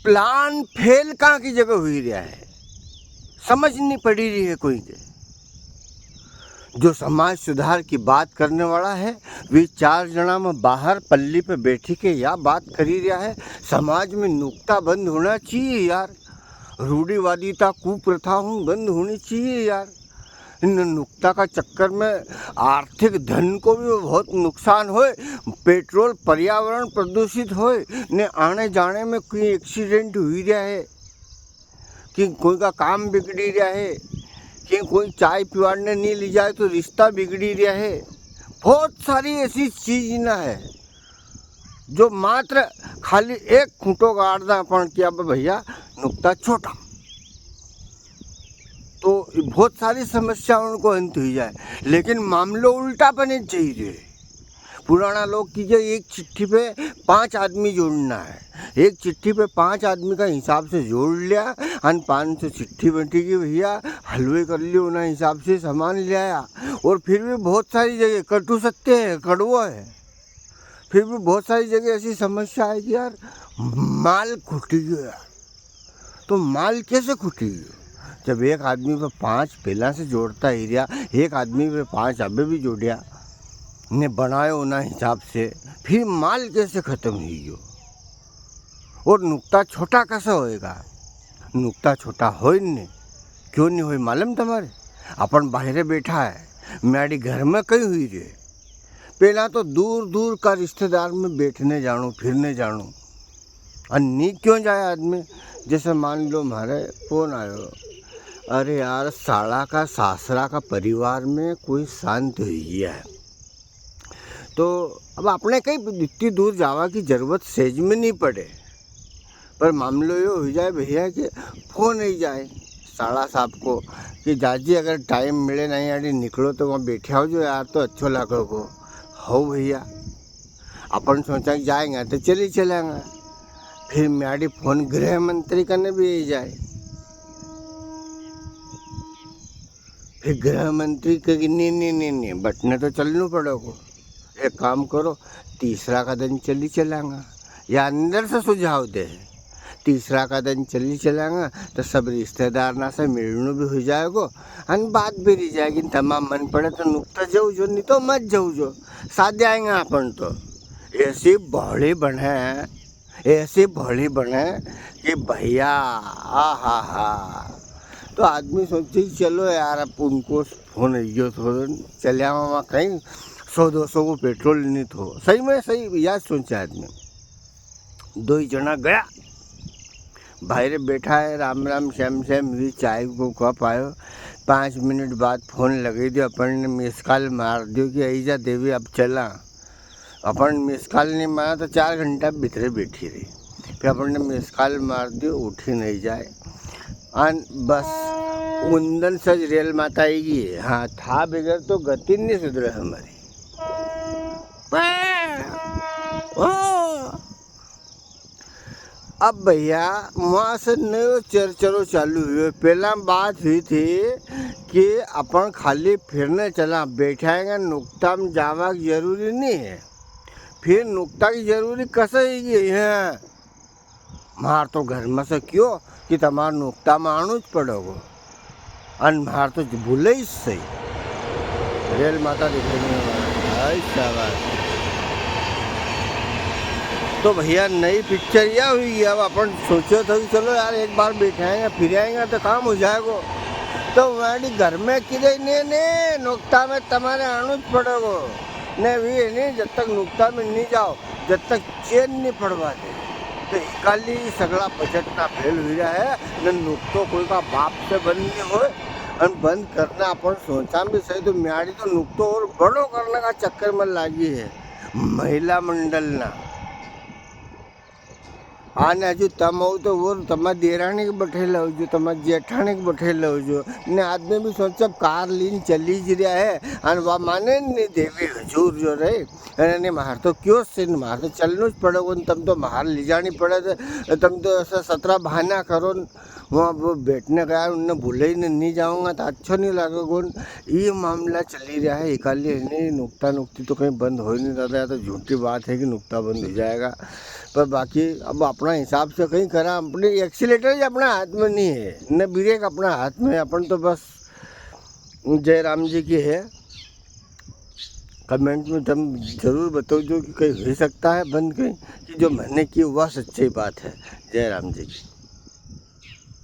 Plan fail कहाँ की जगह हुई रहा है, समझ नहीं पड़ी रही है कोई के। जो समाज सुधार की बात करने वाला है वे 4 जना में बाहर पल्ली पे बैठी के या बात करी रहा है। समाज में नुक्ता बंद होना चाहिए यार, रूढ़िवादिता कुप्रथा हूँ बंद होनी चाहिए यार। इन नुक्ता का चक्कर में आर्थिक धन को भी बहुत नुकसान होए, पेट्रोल पर्यावरण प्रदूषित होए ने आने जाने में कोई एक्सीडेंट हुई रहा है कि कोई का काम बिगड़ी रहा है कि कोई चाय पिवाने नहीं ले जाए तो रिश्ता बिगड़ी रहा है। बहुत सारी ऐसी चीज ना है जो मात्र खाली एक खूंटो गाड़ना अपन किया भैया नुक्ता छोटा तो बहुत सारी समस्याओं को अंत हो जाए। लेकिन मामलो उल्टा बने चाहिए। पुराना लोग कीजिए एक चिट्ठी पे 5 आदमी जोड़ना है, एक चिट्ठी पे 5 आदमी का हिसाब से जोड़ लिया और 500 चिट्ठी बंटेगी भैया, हलवे कर लियो ना हिसाब से सामान ले आया। और फिर भी बहुत सारी जगह कटु सत्य है, कड़वा है, फिर भी बहुत सारी जगह ऐसी समस्या है कि यार माल खुटी गया। तो माल कैसे खुटी गया? जब एक आदमी पे 5 पहला से जोड़ता ही रहा, एक आदमी पे 5 अबे भी जोड़िया ने बनायो ना हिसाब से, फिर माल कैसे खत्म हुई हो? और नुक्ता छोटा कैसा होएगा? नुक्ता छोटा हो नहीं, क्यों नहीं हो मालूम तुम्हारे? अपन बाहर बैठा है, मेरी घर में कहीं हुई रे, पहला तो दूर दूर का रिश्तेदार में बैठने जानो फिरने जानो, और नी क्यों जाए आदमी? जैसे मान लो हमारे फोन आयो, अरे यार साला का सासरा का परिवार में कोई शांत हुई है, तो अब अपने कहीं इतनी दूर जावा की जरूरत सेज में नहीं पड़े, पर मामलो ये हो जाए भैया कि फोन नहीं जाए साला साहब को कि जाजी अगर टाइम मिले नहीं यार निकलो तो वहाँ बैठे हो जो यार तो अच्छो लगेगो। हो भैया अपन सोचा कि जाएंगे तो चले चलेंगे, फिर मेरी फोन गृह मंत्री करने भी जाए, फिर गृह मंत्री कहेगी नहीं बटने तो चलना पड़ेगा। एक काम करो तीसरा कदम चली चलांगा, या अंदर से सुझाव दे तीसरा कदम चली चलांगा तो सब रिश्तेदार ना से मिलने भी हो जाएगा और बात भी रह जाएगी। तमाम मन पड़े तो नुकता जाऊ जो, नहीं तो मत जाऊ जो, साथ जाएंगे अपन। तो ऐसी बड़ी बने, ऐसी बड़ी बने कि भैया हा। तो आदमी सोचे चलो यार अब उनको फोन जो थोड़ा चले वहाँ कहीं 100-200 को पेट्रोल नहीं तो सही में सही याद सोचा आदमी। 2 जना गया बाहर बैठा है, राम राम श्याम श्याम हुई, चाय को कप आयो, 5 मिनट बाद फोन लगे दियो, अपन ने मिस कॉल मार दियो कि ऐजा देवी अब चला। अपन मिस कॉल नहीं मारा तो 4 घंटा भीतर बैठी रही, फिर अपन ने मिस कॉल मार दियो, उठी नहीं जाए और बस उंदन सज रेल माता आएगी। हाँ था बगैर तो गति नहीं सुधरे हमारी। अब भैया वहाँ से नयो चर्चरो चालू हुए। पहला बात हुई थी कि अपन खाली फिरने चला, बैठाएंगे नुक्ता में जावा की जरूरी नहीं है। फिर नुक्ता की जरूरी कैसे है? मार तो घर में से क्यों कि तुम्हारा नुक्ता में आना ज पड़ेगा, और मार तो भूले ही सही रेल माता दिखेंगे। तो भैया नई पिक्चर यह हुई, अब अपन सोचो तो चलो यार एक बार बैठाएंगे फिर आएंगे तो काम हो जाएगा। तो हमारी घर में किधर ने नुक्ता में तुम्हारे आना ज पड़ेगा ने भी नहीं, जब तक नुक्ता में नहीं जाओ जब तक चैन नहीं पड़वाते। तो इकाली सगड़ा बजट ना फेल हो रहा है न, नुक्तो कोई का बाप से बंद नहीं हो और बंद करना अपन सोचा भी सही। तो म्याड़ी तो नुक्तो और बड़ो करने का चक्कर में लागी है महिला मंडल ना आने हजू तम हो तो वो तमा देरानी के बैठे लो जो, तमा जेठानी के बैठे लो जो ने आदमी भी सोचा कार लीन चली ज रहा है और वह माने नहीं देवी हजूर जो रहे अरे मार तो क्यों से मार तो चलना ज पड़ेगा, तुम तो मार ले जानी पड़े तो तुम तो ऐसा 17 बहाना करो वहाँ वो बैठने गया उनने भूले ही नहीं जाऊँगा तो अच्छा नहीं लगेगा। ये मामला चली रहा है इकाली नहीं, नुक्ता नुक्ती तो कहीं बंद हो ही नहीं रहा है। तो झूठी बात है कि नुक्ता बंद हो जाएगा। पर बाकी अब अपना हिसाब से कहीं करा, अपने एक्सीलेटर ही अपना हाथ में नहीं है न ब्रेक अपना हाथ में, अपन तो बस जयराम जी की है। कमेंट में तुम ज़रूर बताओ जो कि कहीं हो सकता है बंद कहीं, कि जो मैंने की वह सच्ची बात है। जयराम जी की।